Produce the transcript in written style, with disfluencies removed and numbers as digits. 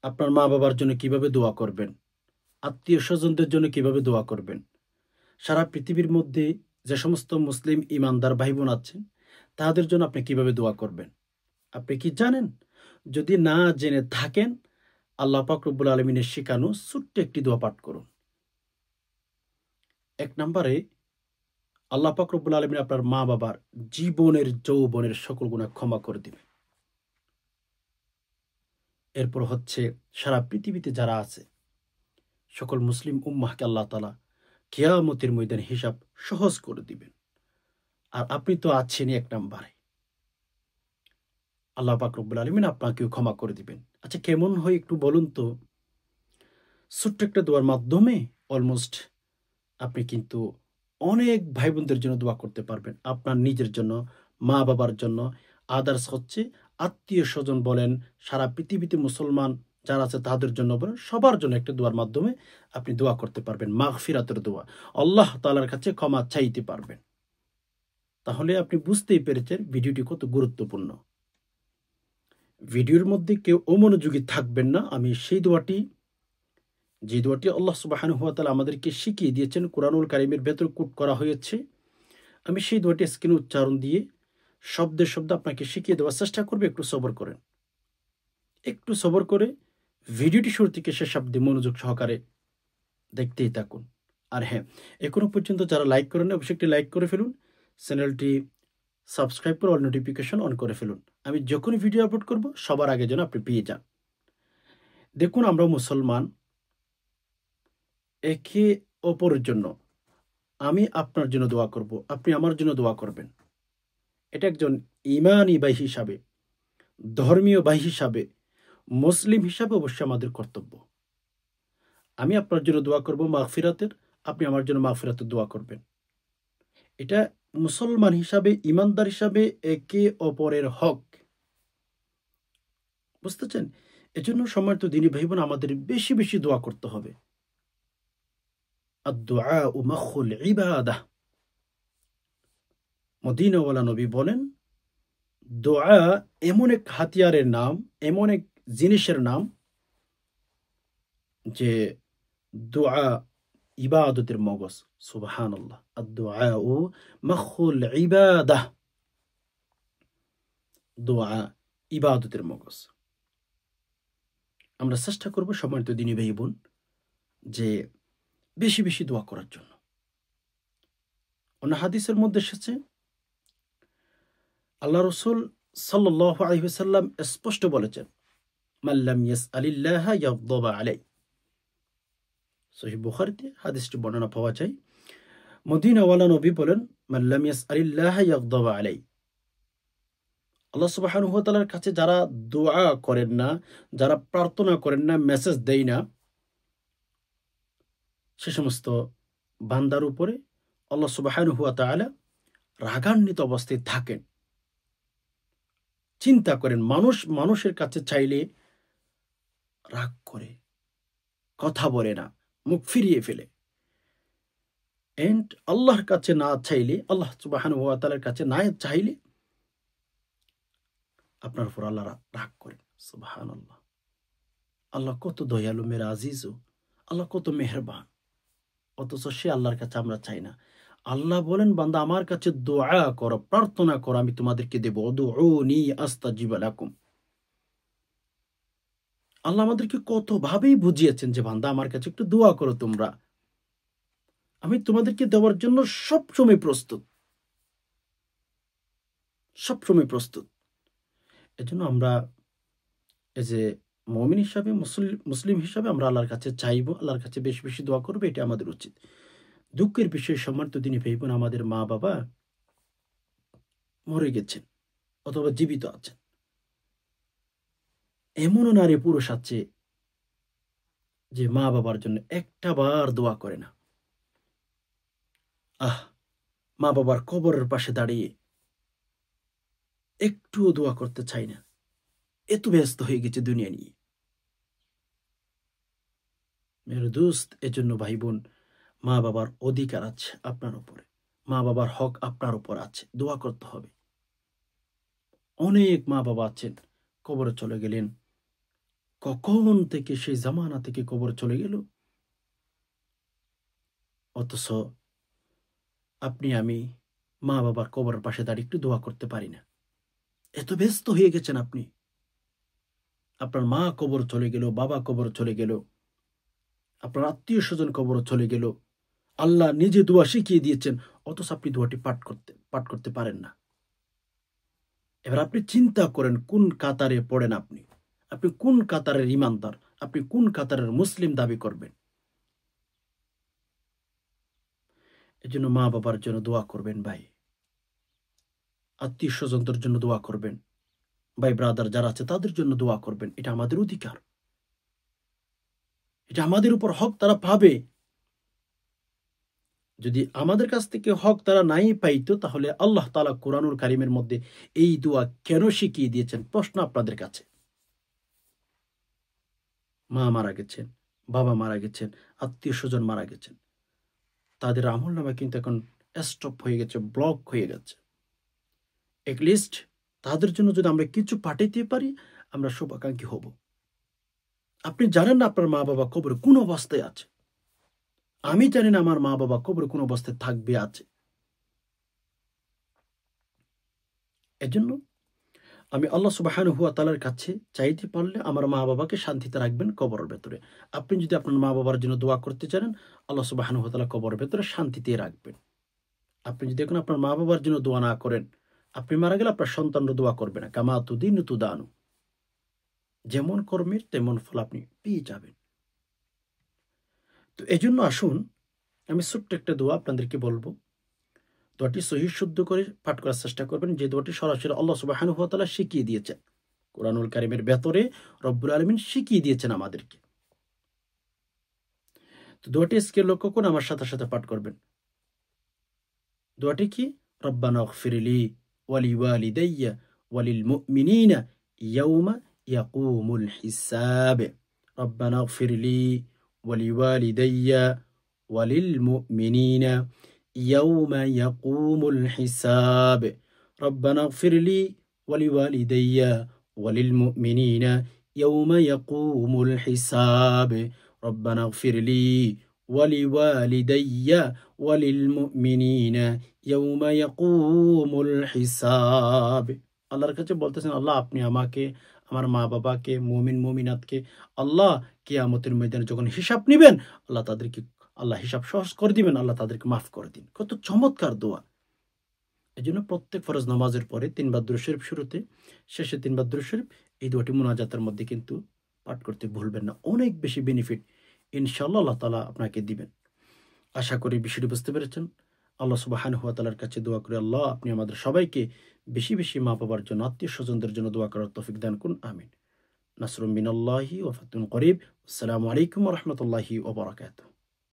আপনার মা বাবার জন্য কিভাবে দোয়া করবেন, আত্মীয় স্বজনদের জন্য কিভাবে দোয়া করবেন। সারা পৃথিবীর মধ্যে যে সমস্ত মুসলিম ইমানদার ভাই বোন আছেন তাদের জন্য আপনি কিভাবে দোয়া করবেন আপনি কি জানেন? যদি না জেনে থাকেন, আল্লাহ পাক রব্বুল আলমিনের শিখানো ছোট্ট একটি দোয়া পাঠ করুন। ১ নম্বরে আল্লাহ পাক রব্বুল আলমিন আপনার মা বাবার জীবনের যৌবনের সকল গুনাহ ক্ষমা করে দিবেন। এরপর হচ্ছে সারা পৃথিবীতে যারা আছে সকল মুসলিম উম্মাহকে আল্লাহ তাআলা কিয়ামতের ময়দানে হিসাব সহজ করে দিবেন। আর আপনি তো আছেনই ১ নম্বরে, আল্লাহ পাক রব্বুল আলমিন আপনাকেও ক্ষমা করে দিবেন। আচ্ছা, কেমন হয় একটু বলুন তো? ছোট্ট একটা দোয়ার মাধ্যমে অলমোস্ট আপনি কিন্তু অনেক ভাই বোনদের জন্য দোয়া করতে পারবেন। আপনার নিজের জন্য, মা বাবার জন্য, আদার্স হচ্ছে আত্মীয় স্বজন বলেন, সারা পৃথিবীতে মুসলমান যারা আছে তাদের জন্য বলেন, সবার জন্য একটা দোয়ার মাধ্যমে আপনি দোয়া করতে পারবেন। মাগফিরাতের দোয়া, আল্লাহ তাআলার কাছে ক্ষমা চাইতে পারবেন। তাহলে আপনি বুঝতেই পেরেছেন ভিডিওটি কত গুরুত্বপূর্ণ। ভিডিওর মধ্যে কেউ অমনোযোগী থাকবেন না। আমি সেই দোয়াটি, যে দোয়াটি আল্লাহ সুবহানাহু ওয়া তাআলা আমাদেরকে শিখিয়ে দিয়েছেন, কোরআনুল কারীমের ভেতর কোট করা হয়েছে, আমি সেই দোয়াটি স্ক্রিনে উচ্চারণ দিয়ে শব্দে শব্দে আপনাকে শিখিয়ে দেওয়ার চেষ্টা করব। একটু সবর করেন। একটু সবর করে ভিডিওটি শুরু থেকে শেষ অবধি মনোযোগ সহকারে দেখতেই থাকুন। আর হ্যাঁ, এখনো পর্যন্ত যারা লাইক করেন না, অবশ্যই একটি লাইক করে ফেলুন। চ্যানেলটি সাবস্ক্রাইব করে অল নোটিফিকেশন অন করে ফেলুন। আমি যখনই ভিডিও আপলোড করব সবার আগে যেন আপনি পেয়ে যান। দেখুন, আমরা মুসলমান, একে অপরের জন্য, আমি আপনার জন্য দোয়া করব, আপনি আমার জন্য দোয়া করবেন। এটা একজন ঈমানী ভাই হিসাবে, ধর্মীয় ভাই হিসাবে, মুসলিম হিসাবে অবশ্যই আমাদের কর্তব্য। আমি আপনার জন্য দোয়া করব মাগফিরাতের, আপনি আমার জন্য মাগফিরাতের দোয়া করবেন। এটা মুসলমান হিসাবে, ঈমানদার হিসাবে একে অপরের হক। বুঝতেছেন? এজন্য সম্মানিত দ্বীনী ভাই বোন, আমাদের বেশি বেশি দোয়া করতে হবে। আদ-দুআউ মাখুল ইবাদাহ। মদিনাওয়ালা নবী বলেন, দোয়া এমন এক হাতিয়ারের নাম, এমন এক জিনিসের নাম, যে দোয়া ইবাদতের মগজ। সুবহানাল্লাহ। আদ-দুআউ মাখুল ইবাদাহ। দোয়া ইবাদতের মগজ। আমরা চেষ্টা করব সম্মানিত দ্বীনী ভাই বোন যে বেশি বেশি দোয়া করার জন্য। অন্য হাদিসের মধ্যে এসেছে, আল্লাহ রাসূল সাল্লাল্লাহু আলাইহি ওয়াসাল্লাম স্পষ্ট বলেছেন, মান লাম ইয়াসআলিল্লাহ ইয়াগদাব আলাইহি। সহিহ বুখারীতে হাদিসটি বর্ণনা পাওয়া যায়। মদিনাওয়ালা নবী বলেন, মান লাম ইয়াসআলিল্লাহ ইয়াগদাব আলাইহি। আল্লাহ সুবহানাহু ওয়া তাআলার কাছে যারা দোয়া করেন না, যারা প্রার্থনা করেন না, মেসেজ দেয় না, সে সমস্ত বান্দার উপরে আল্লাহ সুবহানাহু ওয়া তাআলা রাগান্বিত অবস্থায় থাকেন। চিন্তা করেন, মানুষ মানুষের কাছে চাইলে রাগ করে, কথা বলে না, মুখ ফিরিয়ে ফেলে। এন্ড আল্লাহর কাছে না চাইলে, আল্লাহ সুবহানাহু ওয়া তাআলার কাছে না চাইলে আপনার উপর আল্লাহ রাগ করেন। সুবহানাল্লাহ। আল্লাহ কত দয়ালু, মেরা আজিজু। আল্লাহ কত মেহেরবান। অথচ সে আল্লাহর কাছে আমরা চাই না। আল্লাহ বলেন, বান্দা আমার কাছে দোয়া করো, প্রার্থনা করো, আমি তোমাদেরকে দেব। উদউনি আস্তাজিব লাকুম। আল্লাহ আমাদেরকে কত ভাবেই বুঝিয়েছেন যে বান্দা আমার কাছে একটু দোয়া করো তোমরা, আমি তোমাদেরকে দেওয়ার জন্য সবসময় প্রস্তুত, সবসময় প্রস্তুত। এজন্য আমরা এই যে মুমিন হিসাবে, মুসলিম হিসাবে আমরা আল্লাহর কাছে চাইবো, আল্লাহর কাছে বেশি বেশি দোয়া করবো, এটা আমাদের উচিত। দুঃখের বিষয় সম্মানিত দ্বীনী ভাই বোন, আমাদের মা বাবা মরে গেছেন অথবা জীবিত আছেন। এমনও নারী পুরুষ আছে যে মা বাবার জন্য একটা বার দোয়া করে না। মা বাবার কবরের পাশে দাঁড়িয়ে একটুও দোয়া করতে চাই না, এত ব্যস্ত হয়ে গেছে দুনিয়া নিয়ে। মেরে দোস্ত, এজন্য ভাই বোন, মা বাবার অধিকার আছে আপনার উপরে, মা বাবার হক আপনার উপর আছে, দোয়া করতে হবে। অনেক মা বাবা আছেন কবরে চলে গেলেন, কখন থেকে সেই জামানা থেকে কবর চলে গেল, অথচ আপনি আমি মা বাবার কবরের পাশে দাঁড়িয়ে একটু দোয়া করতে পারি না। এত ব্যস্ত হয়ে গেছেন আপনি। আপনার মা কবর চলে গেল, বাবা কবর চলে গেল, আপনার আত্মীয় স্বজন কবর চলে গেল, আল্লাহ নিজে দোয়া শিখিয়ে দিয়েছেন, অথচ আপনি দোয়াটি পাঠ করতে পারেন না। এবার আপনি চিন্তা করেন কোন কাতারে পড়েন আপনি, আপনি কোন কাতারের ইমানদার, আপনি কোন কাতারের মুসলিম দাবি করবেন। এজন্য মা বাবার জন্য দোয়া করবেন ভাই, আত্মীয় স্বজনদের জন্য দোয়া করবেন, ভাই ব্রাদার যারা আছে তাদের জন্য দোয়া করবেন। এটা আমাদের অধিকার, এটা আমাদের উপর হক তারা পাবে। যদি আমাদের কাছ থেকে হক তারা নাই পাইতো, তাহলে আল্লাহ তাআলা কোরআনুল কারীমের মধ্যে এই দোয়া কেন শিখিয়ে দিয়েছেন? প্রশ্ন আপনাদের কাছে। মা মারা গেছেন, বাবা মারা গেছেন, আত্মীয় স্বজন মারা গেছেন, তাদের আমলনামা কিন্তু এখন স্টপ হয়ে গেছে, ব্লক হয়ে গেছে। এটলিস্ট তাদের জন্য যদি আমরা কিছু পাঠাইতে পারি, আমরা শুভাকাঙ্ক্ষী হব। আপনি জানেন না আপনার মা বাবা কবরে কোন অবস্থায় আছে, আমি জানি না আমার মা বাবা কবরে কোন অবস্থায় থাকবে আছে। এজন্য আমি আল্লাহ সুবহানাহু ওয়া তাআলার কাছে চাইতে পারলে আমার মা বাবাকে শান্তিতে রাখবেন কবরের ভেতরে। আপনি যদি আপনার মা বাবার জন্য দোয়া করতে জানেন, আল্লাহ সুবহানাহু ওয়া তাআলা কবরের ভেতরে শান্তিতে রাখবেন। আপনি যদি এখন আপনার মা বাবার জন্য দোয়া না করেন, আপনি মারা গেলে আপনার সন্তানরা দোয়া করবে না। কামা তুদিনু তুদানু, যেমন কর্মের তেমন ফল আপনি পেয়ে যাবেন। তো এজন্য আসুন আমি ছোট্ট একটা দোয়া আপনাদেরকে বলবো, দোয়াটি সহিহ শুদ্ধ করে পাঠ করার চেষ্টা করবেন, যে দোয়াটি সরাসরি আল্লাহ সুবহানাহু ওয়া তাআলা শিখিয়ে দিয়েছেন, কোরআনুল কারীমের ভেতরে রব্বুল আলামিন শিখিয়ে দিয়েছেন আমাদেরকে। তো দোয়াটি আজকে লক্ষ্য করে আমার সাথে সাথে পাঠ করবেন। দোয়াটি কি? রব্বানা ইগফিরলি ওয়ালিওয়ালিদাইয়া ওয়ালিল মুমিনিনা ইয়াউমা ইয়াকুমুল হিসাব। রব্বানা ইগফিরলি ওয়ালিওয়ালিদাইয়া ওয়ালিল মুমিনিনা ইয়াউমা ইয়াকুমুল হিসাব। রব্বানা ইগফিরলি ওয়ালিওয়ালিদাইয়া ওয়ালিল মুমিনিনা ইয়াউমা ইয়াকুমুল হিসাব। রব্বানা ইগফিরলি ওয়ালিওয়ালিদাইয়া ওয়ালিল মুমিনিনা ইয়াউমা ইয়াকুমুল হিসাব। আল্লাহর কাছে বলতেছেন, আল্লাহ আপনি আমাকে, আমার মা বাবাকে, মুমিন মুমিনাতকে আল্লাহ কিয়ামতের ময়দানে যখন হিসাব নেবেন, আল্লাহ তাদেরকে আল্লাহ হিসাব সহজ করে দিবেন, আল্লাহ তাদেরকে মাফ করে দিন। কত চমৎকার দোয়া! এই জন্য প্রত্যেক ফরজ নামাজের পরে 3 বার দুরূদ শরীফ শুরুতে, শেষে 3 বার দুরূদ শরীফ, এই দোয়াটি মুনাজাতের মধ্যে কিন্তু পাঠ করতে ভুলবেন না। অনেক বেশি বেনিফিট ইনশাআল্লাহ আল্লাহ তাআলা আপনাকে দিবেন। আশা করি বিষয়টি বুঝতে পেরেছেন। আল্লাহ সুবহানাহু ওয়া তাআলার কাছে দোয়া করি, আল্লাহ আপনি আমাদের সবাইকে বেশি বেশি মা বাবার জন্য, আত্মীয় স্বজনদের জন্য দোয়া করার তৌফিক দান করুন। আমিন। নাসরুম মিনাল্লাহি ওয়া ফাতহুন করিব। আসসালামু আলাইকুম ওয়া রাহমাতুল্লাহি ওয়া বারাকাতুহু।